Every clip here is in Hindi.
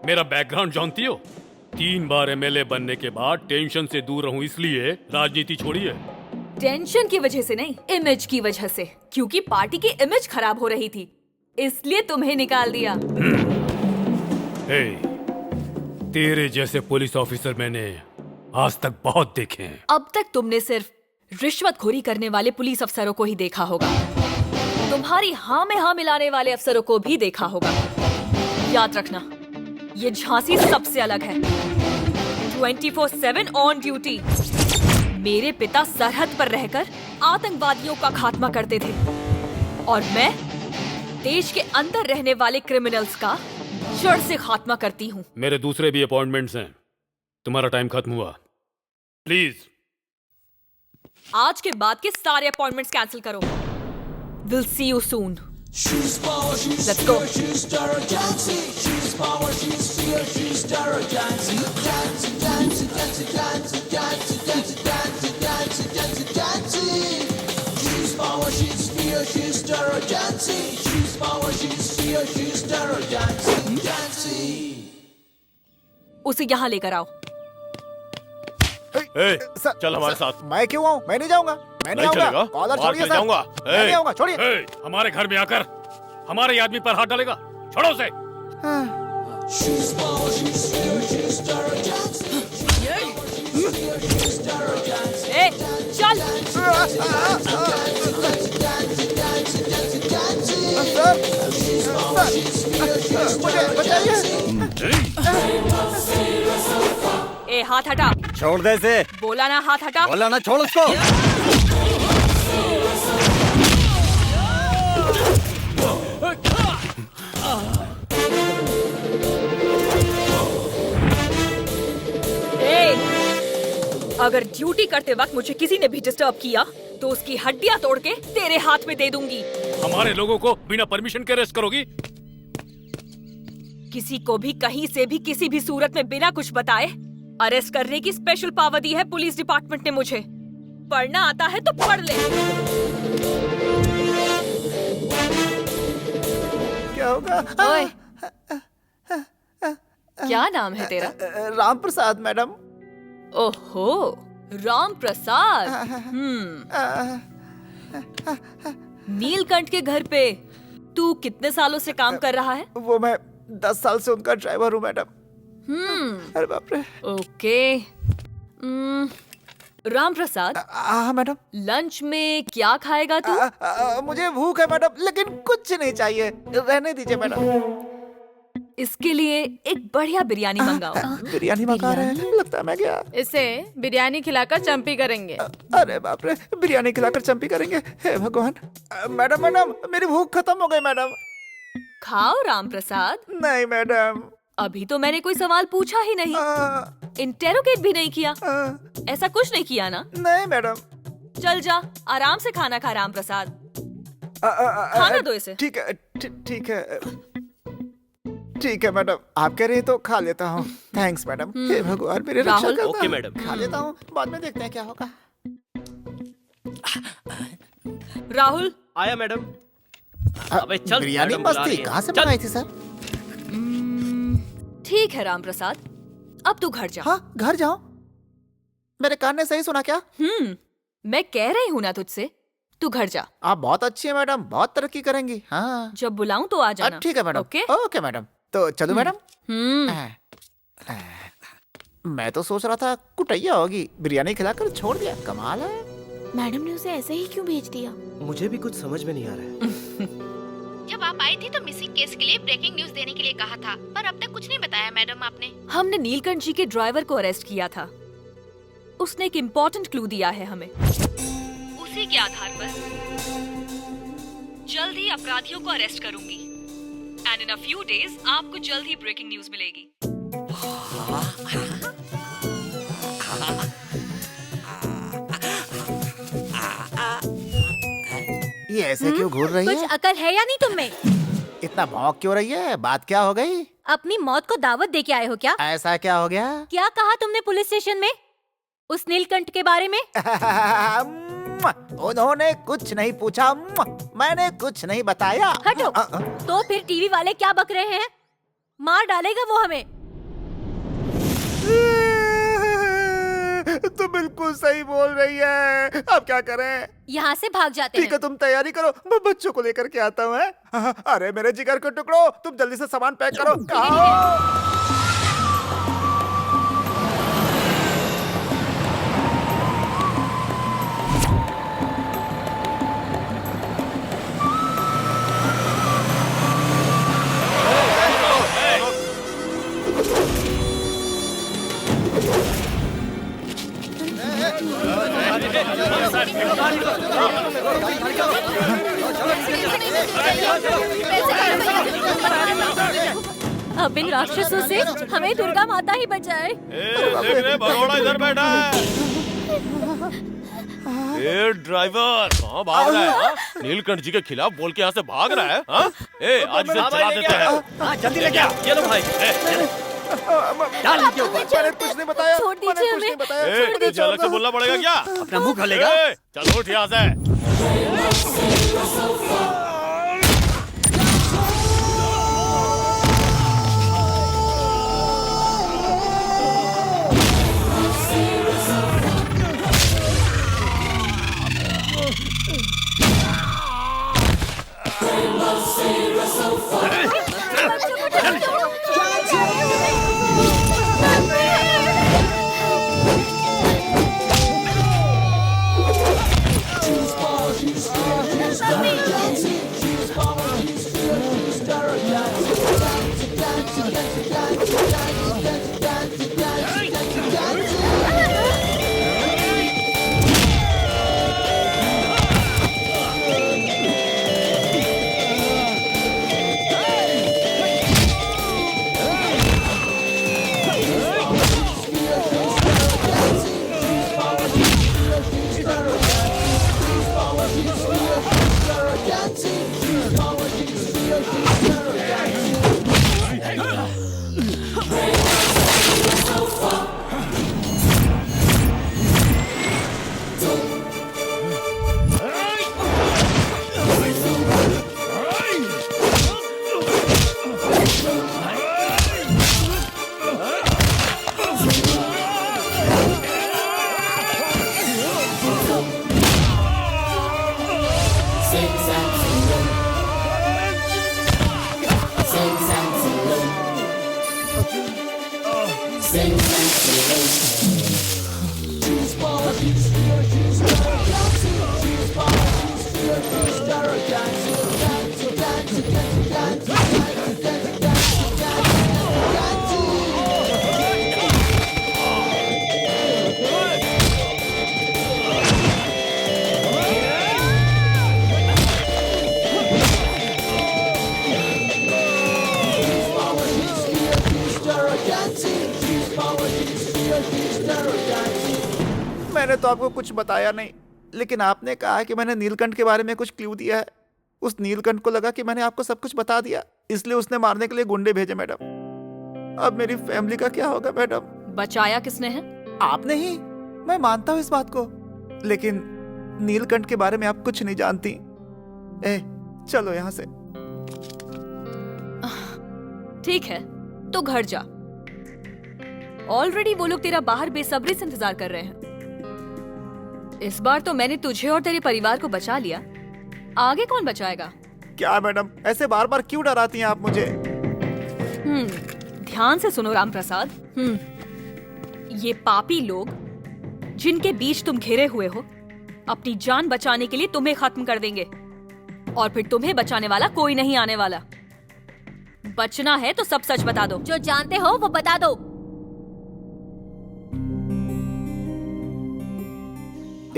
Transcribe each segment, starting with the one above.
मेरा बैकग्राउंड जानती हो? 3 बार एमएलए बनने के बाद टेंशन से दूर रहूं इसलिए राजनीति छोड़ी है। टेंशन की वजह से नहीं, इमेज की वजह से, क्योंकि पार्टी की इमेज खराब हो रही थी, इसलिए तुम्हें निकाल दिया। हे, तेरे जैसे पुलिस ऑफिसर मैंने आज तक बहुत देखे हैं। अब तक तुमने सिर्फ रिश्वतखोरी करने वाले पुलिस अफसरों को ही देखा होगा, तुम्हारी हाँ में हाँ मिलाने वाले अफसरों को भी देखा होगा। याद रखना, ये झांसी सबसे अलग है। 24/7 ऑन ड्यूटी। मेरे पिता सरहद पर रहकर आतंकवादियों का खात्मा करते थे और मैं देश के अंदर रहने वाले क्रिमिनल्स का जड़ से खात्मा करती हूँ। मेरे दूसरे भी अपॉइंटमेंट्स हैं। तुम्हारा टाइम खत्म हुआ, प्लीज। आज के बाद के सारे अपॉइंटमेंट्स कैंसिल करो। We'll see you soon. Let's go. उसे यहाँ लेकर आओ। चल हमारे साथ। मैं क्यों आऊँ? मैं नहीं जाऊंगा। मैं नहीं चलेगा? आऊंगा। कॉलर छोड़िए सर। जाऊंगा। मैं नहीं आऊंगा, छोड़िए। हमारे घर में आकर हमारे आदमी पर हाथ डालेगा, छोड़ो उसे। ए, चल। मुझे बचाइए। ए, हाथ हटा। छोड़ दे इसे। बोला ना हाथ हटा। बोला ना, छोड़ उसको। अगर ड्यूटी करते वक्त मुझे किसी ने भी डिस्टर्ब किया तो उसकी हड्डियां तोड़ के तेरे हाथ में दे दूंगी। हमारे लोगों को बिना परमिशन के अरेस्ट करोगी? किसी को भी कहीं से भी किसी भी सूरत में बिना कुछ बताए अरेस्ट करने की स्पेशल पावर दी है पुलिस डिपार्टमेंट ने मुझे। पढ़ना आता है तो पढ़ ले। क्या होगा? ओए, क्या नाम है तेरा? राम प्रसाद मैडम। ओहो, राम प्रसाद। नीलकंठ के घर पे तू कितने सालों से काम कर रहा है? वो मैं 10 साल से उनका ड्राइवर हूँ मैडम। अरे बाप रे। ओके। राम प्रसाद। हाँ मैडम। लंच में क्या खाएगा तू? मुझे भूख है मैडम, लेकिन कुछ नहीं चाहिए। रहने दीजिए मैडम। इसके लिए एक बढ़िया बिरयानी मंगाओ। बिरयानी मंगा रहे हैं? लगता है मैं गया। इसे बिरयानी खिलाकर चंपी करेंगे। अरे बाप रे, बिरयानी खिलाकर चंपी करेंगे? हे भगवान। मैडम मैडम, मेरी भूख खत्म हो गई मैडम। खाओ राम प्रसाद। नहीं मैडम। अभी तो मैंने कोई सवाल पूछा ही नहीं, इंटेरोगेट भी नहीं किया। ऐसा कुछ नहीं किया ना? नहीं मैडम। चल जा, आराम से खाना खा राम प्रसाद। खाना दो इसे। ठीक है, ठीक है, ठीक है मैडम, आप कह रही तो खा लेता हूँ। Thanks madam. हे भगवान, मेरी रक्षा राहुल। करना। Okay madam. खा लेता हूँ, बाद में देखते हैं क्या होगा। राहुल। आया मैडम। अबे चल, बिरयानी मैडम बुला मस्ती रही है। कहाँ से चल। मंगाई थी सर? ठीक है राम प्रसाद, अब तू घर जा। हाँ, घर जाओ। मेरे कान ने सही सुना क्या? मैं कह रही हूँ ना तुझसे, तू घर जा। आप बहुत अच्छी है मैडम, बहुत तरक्की करेंगी। हाँ जब बुलाऊं तो आ जाना। ठीक है मैडम। ओके? Okay madam. तो चलो मैडम। मैं तो सोच रहा था कुटैया होगी, बिरयानी खिलाकर छोड़ दिया। कमाल है। मैडम ने उसे ऐसे ही क्यों भेज दिया? मुझे भी कुछ समझ में नहीं आ रहा है। जब आप आई थी तो मिसिंग केस के लिए ब्रेकिंग न्यूज देने के लिए कहा था, पर अब तक कुछ नहीं बताया मैडम आपने। हमने नीलकंठ जी के ड्राइवर को अरेस्ट किया था। उसने एक इम्पोर्टेंट क्लू दिया है हमें। उसी के आधार पर जल्द ही अपराधियों को अरेस्ट करूंगी। And in a few days आपको जल्द ही ब्रेकिंग न्यूज मिलेगी। ये ऐसे क्यों घूर रही कुछ है? अकल है या नहीं तुम में? इतना भौंक क्यों रही है? बात क्या हो गई? अपनी मौत को दावत दे के आए हो क्या? ऐसा क्या हो गया? क्या कहा तुमने पुलिस स्टेशन में उस नीलकंठ के बारे में? उन्होंने कुछ नहीं पूछा, मैंने कुछ नहीं बताया। हटो। तो फिर टीवी वाले क्या बक रहे हैं? मार डालेगा वो हमें। तो बिल्कुल सही बोल रही है। अब क्या करें? यहाँ से भाग जाते ठीक है, हैं। तुम तैयारी करो, मैं बच्चों को लेकर के आता हूँ। अरे मेरे जिगर के टुकड़ो, तुम जल्दी से सामान पैक करो। कहाँ हो? अब इन राक्षसों से हमें दुर्गा माता ही बचाए। देख रहे भगोड़ा इधर बैठा है। ए ड्राइवर कहाँ भाग रहा है? हाँ? नीलकंठ जी के खिलाफ बोल के यहाँ से भाग रहा है? हाँ? ए आज इसे चला देते हैं। जल्दी लेके आओ। ये लो भाई। मैंने कुछ नहीं बताया। छोड़ दीजिए मैंने कुछ नहीं हमें। बताया। ए, छोड़ दीजिए। तुझे अलग से बोलना पड़ेगा क्या? अपना मुंह खोलेगा। ए, चल उठ यहाँ से। मैंने तो आपको कुछ बताया नहीं, लेकिन आपने कहा कि मैंने नीलकंठ के बारे में कुछ क्लू दिया है। उस नीलकंठ को लगा कि मैंने आपको सब कुछ बता दिया, इसलिए उसने मारने के लिए गुंडे भेजे मैडम। अब मेरी फैमिली का क्या होगा मैडम? बचाया किसने है? आपने ही। मैं मानता हूँ इस बात को, लेकिन नीलकंठ के बारे में आप कुछ नहीं जानती। चलो यहाँ से। ठीक है, तो घर जा। ऑलरेडी वो लोग तेरा बाहर बेसब्री से इंतजार कर रहे हैं। इस बार तो मैंने तुझे और तेरे परिवार को बचा लिया, आगे कौन बचाएगा? क्या मैडम, ऐसे बार बार क्यों डराती हैं आप मुझे? ध्यान से सुनो राम प्रसाद। ये पापी लोग जिनके बीच तुम घिरे हुए हो, अपनी जान बचाने के लिए तुम्हें खत्म कर देंगे, और फिर तुम्हें बचाने वाला कोई नहीं आने वाला। बचना है तो सब सच बता दो। जो जानते हो वो बता दो।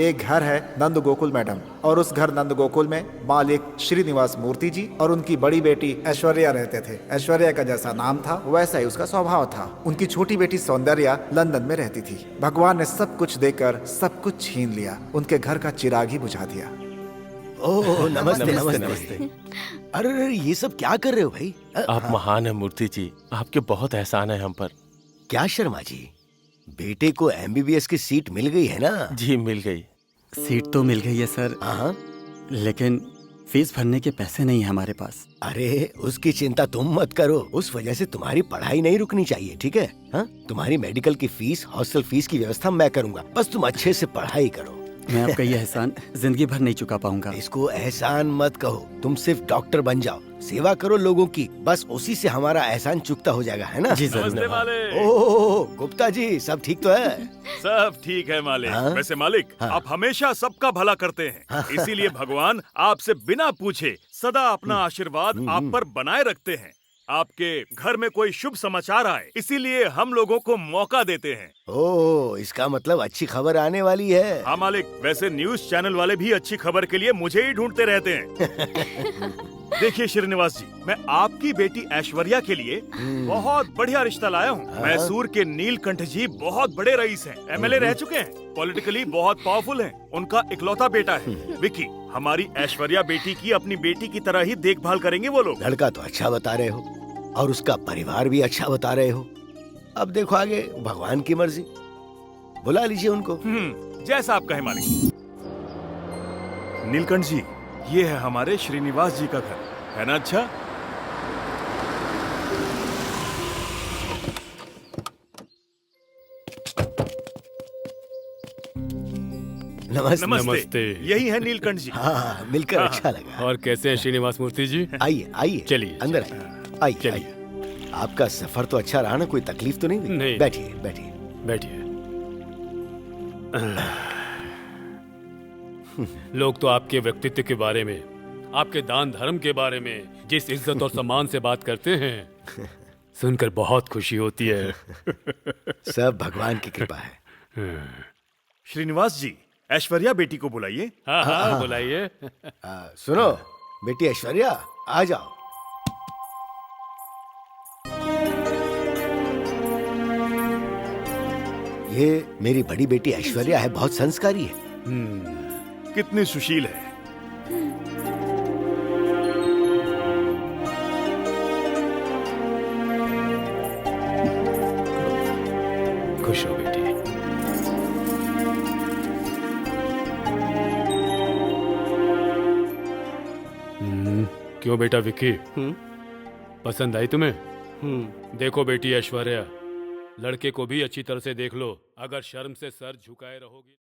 एक घर है नंद गोकुल मैडम, और उस घर नंद गोकुल में मालिक श्रीनिवास मूर्ति जी और उनकी बड़ी बेटी ऐश्वर्या रहते थे। ऐश्वर्या का जैसा नाम था वैसा ही उसका स्वभाव था। उनकी छोटी बेटी सौंदर्या लंदन में रहती थी। भगवान ने सब कुछ देकर सब कुछ छीन लिया, उनके घर का चिराग ही बुझा दिया। ओह नमस्ते नमस्ते। अरे ये सब क्या कर रहे हो भाई? आप महान है मूर्ति जी, आपके बहुत एहसान है हम पर। क्या शर्मा जी, बेटे को एमबीबीएस की सीट मिल गई है ना? जी मिल गई। सीट तो मिल गई है सर, हाँ, लेकिन फीस भरने के पैसे नहीं है हमारे पास। अरे उसकी चिंता तुम मत करो, उस वजह से तुम्हारी पढ़ाई नहीं रुकनी चाहिए, ठीक है? हाँ, तुम्हारी मेडिकल की फीस, हॉस्टल फीस की व्यवस्था मैं करूँगा, बस तुम अच्छे से पढ़ाई करो। मैं आपका ये एहसान जिंदगी भर नहीं चुका पाऊंगा। इसको एहसान मत कहो, तुम सिर्फ डॉक्टर बन जाओ, सेवा करो लोगों की, बस उसी से हमारा एहसान चुकता हो जाएगा, है ना? जी जरूर। नमस्ते मालिक। ओह गुप्ता जी, सब ठीक तो है? सब ठीक है मालिक। हाँ? वैसे मालिक, हाँ। आप हमेशा सबका भला करते हैं, इसीलिए भगवान आपसे बिना पूछे सदा अपना आशीर्वाद आप पर बनाए रखते हैं। आपके घर में कोई शुभ समाचार आए, इसीलिए हम लोगों को मौका देते हैं। ओह, इसका मतलब अच्छी खबर आने वाली है। हाँ मालिक, वैसे न्यूज चैनल वाले भी अच्छी खबर के लिए मुझे ही ढूंढते रहते हैं। देखिए श्रीनिवास जी, मैं आपकी बेटी ऐश्वर्या के लिए बहुत बढ़िया रिश्ता लाया हूँ। मैसूर के नीलकंठ जी बहुत बड़े रईस हैं, एमएलए रह चुके हैं, पॉलिटिकली बहुत पावरफुल हैं। उनका इकलौता बेटा है विकी। हमारी ऐश्वर्या बेटी की अपनी बेटी की तरह ही देखभाल करेंगे वो लोग। लड़का तो अच्छा बता रहे हो और उसका परिवार भी अच्छा बता रहे हो। अब देखो आगे भगवान की मर्जी, बुला लीजिए उनको। जैसा आप कहें मालिक। नीलकंठ जी, ये है हमारे श्रीनिवास जी का घर, है ना? अच्छा, नमस्ते। नमस्ते। यही है नीलकंठ जी। हाँ, मिलकर अच्छा लगा। और कैसे हैं श्रीनिवास मूर्ति जी? आइए आइए, चलिए, अंदर आइए। आइए चलिए। आइए। आपका सफर तो अच्छा रहा ना, कोई तकलीफ तो नहीं हुई? नहीं। बैठिए बैठिए। बैठिए। लोग तो आपके व्यक्तित्व के बारे में, आपके दान धर्म के बारे में जिस इज्जत और सम्मान से बात करते हैं, सुनकर बहुत खुशी होती है। सब भगवान की कृपा है। श्रीनिवास जी, ऐश्वर्या बेटी को बुलाइए। हाँ हाँ, बुलाइए। सुनो बेटी ऐश्वर्या, आ जाओ। ये मेरी बड़ी बेटी ऐश्वर्या है, बहुत संस्कारी है। कितनी सुशील है। खुश हो बेटी। क्यों बेटा विक्की, पसंद आई तुम्हें? देखो बेटी ऐश्वर्या, लड़के को भी अच्छी तरह से देख लो, अगर शर्म से सर झुकाए रहोगी